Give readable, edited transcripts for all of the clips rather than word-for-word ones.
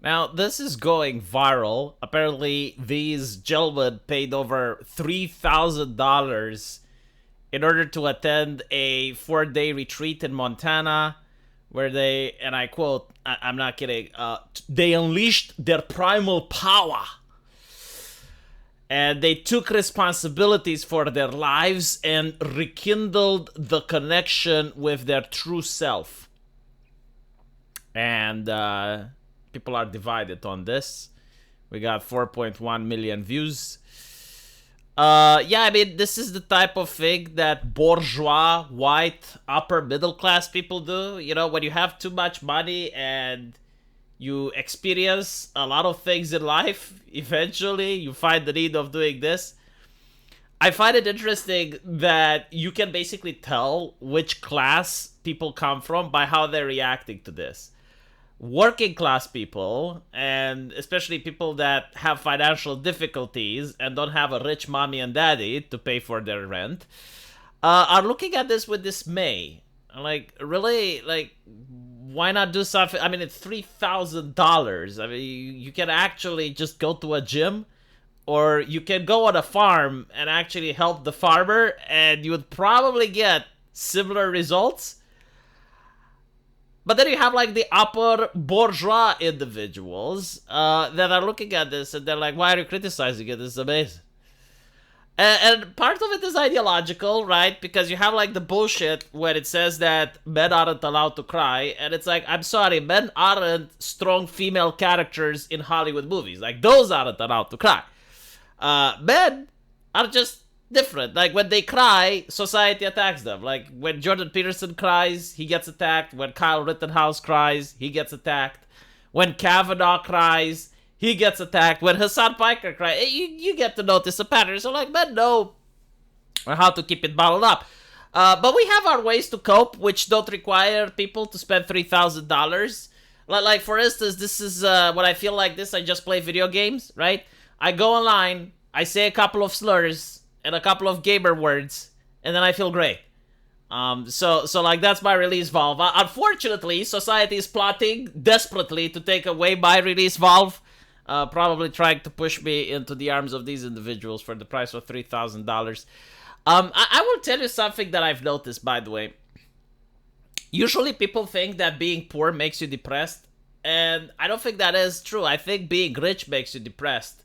Now, this is going viral. Apparently, these gentlemen paid over $3,000 in order to attend a 4-day retreat in Montana where they, and I quote, I'm not kidding, they unleashed their primal power. And they took responsibilities for their lives and rekindled the connection with their true self. And people are divided on this. We got 4.1 million views. Yeah, I mean, this is the type of thing that bourgeois, white, upper middle class people do. You know, when you have too much money and you experience a lot of things in life, eventually you find the need of doing this. I find it interesting that you can basically tell which class people come from by how they're reacting to this. Working class people, and especially people that have financial difficulties and don't have a rich mommy and daddy to pay for their rent, are looking at this with dismay. Like, really? Like, why not do something? I mean, it's $3,000. I mean, you can actually just go to a gym, or you can go on a farm and actually help the farmer, and you would probably get similar results. But then you have like the upper bourgeois individuals that are looking at this and they're like, why are you criticizing it? This is amazing. And part of it is ideological, right? Because you have like the bullshit where it says that men aren't allowed to cry. And it's like, I'm sorry, men aren't strong female characters in Hollywood movies. Like, those aren't allowed to cry. Men are just different. Like, when they cry, society attacks them. Like, when Jordan Peterson cries, he gets attacked. When Kyle Rittenhouse cries, he gets attacked. When Kavanaugh cries, he gets attacked. When Hassan Piker cries, you get to notice a pattern. So, like, men know how to keep it bottled up. But we have our ways to cope, which don't require people to spend $3,000. Like, for instance, this is when I feel like this, I just play video games, right? I go online, I say a couple of slurs and a couple of gamer words, and then I feel great. So like, that's my release valve. Unfortunately, society is plotting desperately to take away my release valve, probably trying to push me into the arms of these individuals for the price of $3,000. I will tell you something that I've noticed, by the way. Usually people think that being poor makes you depressed, and I don't think that is true. I think being rich makes you depressed.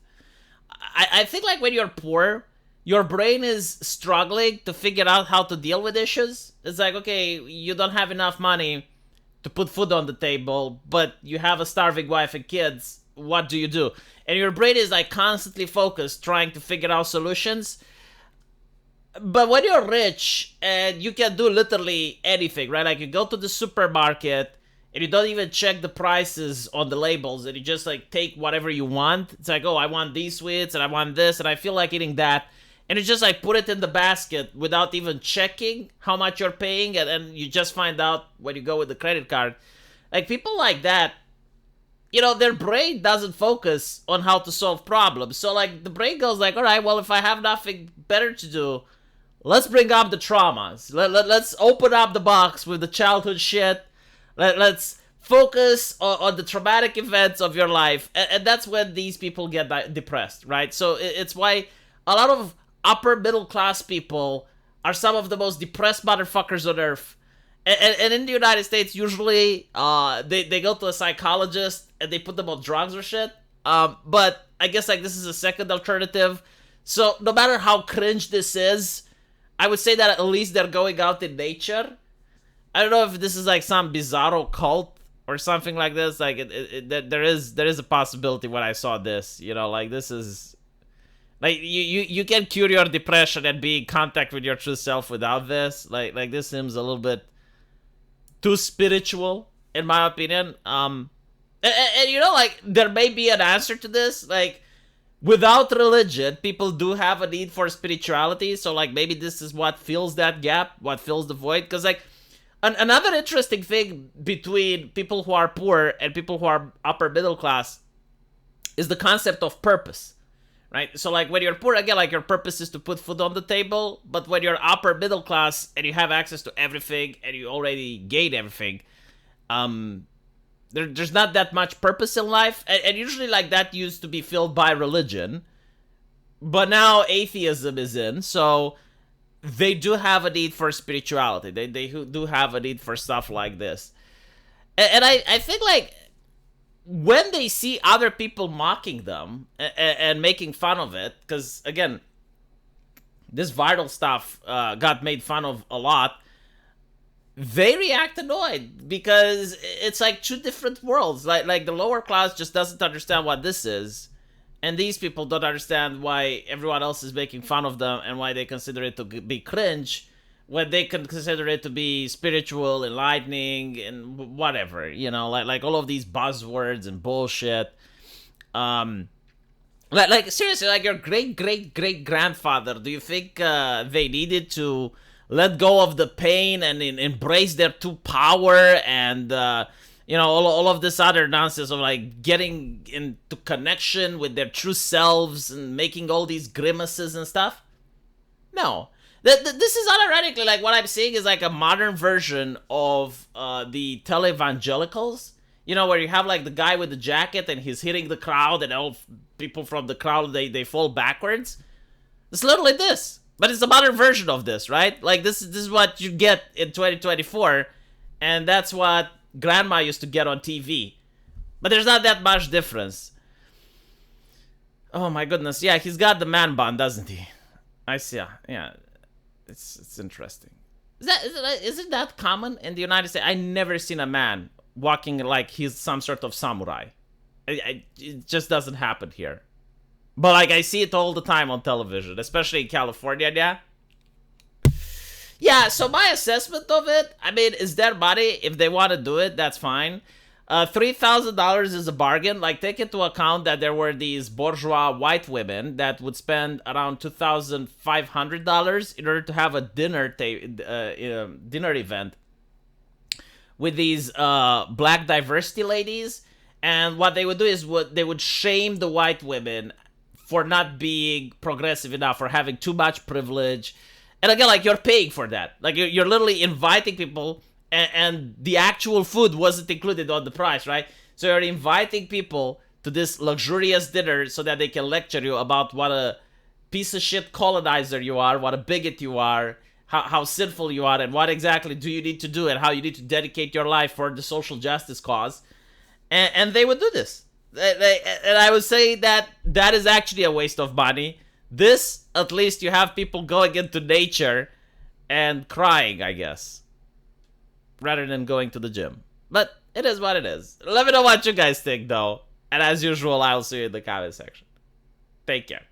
I think, like, when you're poor, your brain is struggling to figure out how to deal with issues. It's like, okay, you don't have enough money to put food on the table, but you have a starving wife and kids. What do you do? And your brain is like constantly focused trying to figure out solutions. But when you're rich and you can do literally anything, right? Like, you go to the supermarket and you don't even check the prices on the labels, and you just like take whatever you want. It's like, oh, I want these sweets and I want this and I feel like eating that. And you just like put it in the basket without even checking how much you're paying, and then you just find out when you go with the credit card. Like, people like that, you know, their brain doesn't focus on how to solve problems. So like, the brain goes like, all right, well, if I have nothing better to do, let's bring up the traumas. Let's open up the box with the childhood shit. Let's focus on the traumatic events of your life. And that's when these people get depressed, right? So it's why a lot of upper middle class people are some of the most depressed motherfuckers on earth. And in the United States, usually they go to a psychologist and they put them on drugs or shit. But I guess like this is a second alternative. So no matter how cringe this is, I would say that at least they're going out in nature. I don't know if this is like some bizarro cult or something like this. Like there is a possibility when I saw this. You know, like, this is like, you can cure your depression and be in contact with your true self without this. Like this seems a little bit too spiritual, in my opinion. And you know, like, there may be an answer to this. Like, without religion, people do have a need for spirituality. So like, maybe this is what fills that gap, what fills the void. Because like, another interesting thing between people who are poor and people who are upper middle class is the concept of purpose, right? So like, when you're poor, again, like, your purpose is to put food on the table. But when you're upper middle class and you have access to everything and you already gain everything, there's not that much purpose in life, and usually like that used to be filled by religion, but now atheism is in, so they do have a need for spirituality. They do have a need for stuff like this, and I think like when they see other people mocking them and making fun of it, because again, this viral stuff got made fun of a lot, they react annoyed because it's like two different worlds. Like the lower class just doesn't understand what this is, and these people don't understand why everyone else is making fun of them and why they consider it to be cringe when they can consider it to be spiritual, enlightening, and whatever, like all of these buzzwords and bullshit. Like seriously, like your great grandfather, do you think they needed to let go of the pain and embrace their true power and all of this other nonsense of like getting into connection with their true selves and making all these grimaces and stuff? No. This is unironically like what I'm seeing is like a modern version of the tele-evangelicals. Where you have like the guy with the jacket and he's hitting the crowd and all people from the crowd, they fall backwards. It's literally this. But it's a modern version of this, right? Like this is what you get in 2024, and that's what grandma used to get on TV. But there's not that much difference. Oh my goodness, yeah, he's got the man bun, doesn't he? I see, yeah. It's interesting. Isn't that common in the United States? I never seen a man walking like he's some sort of samurai. It just doesn't happen here. But like I see it all the time on television, especially in California, yeah. Yeah, so my assessment of it, I mean, is their money. If they want to do it, that's fine. $3,000 is a bargain. Like, take into account that there were these bourgeois white women that would spend around $2,500 in order to have a dinner event with these black diversity ladies. And what they would do is they would shame the white women for not being progressive enough, for having too much privilege. And again, like, you're paying for that. Like, you're literally inviting people, and the actual food wasn't included on the price, right? So you're inviting people to this luxurious dinner so that they can lecture you about what a piece of shit colonizer you are, what a bigot you are, how sinful you are, and what exactly do you need to do, and how you need to dedicate your life for the social justice cause. And they would do this. And I would say that is actually a waste of money. This, at least you have people going into nature and crying, I guess, rather than going to the gym. But it is what it is. Let me know what you guys think, though. And as usual, I'll see you in the comment section. Take care.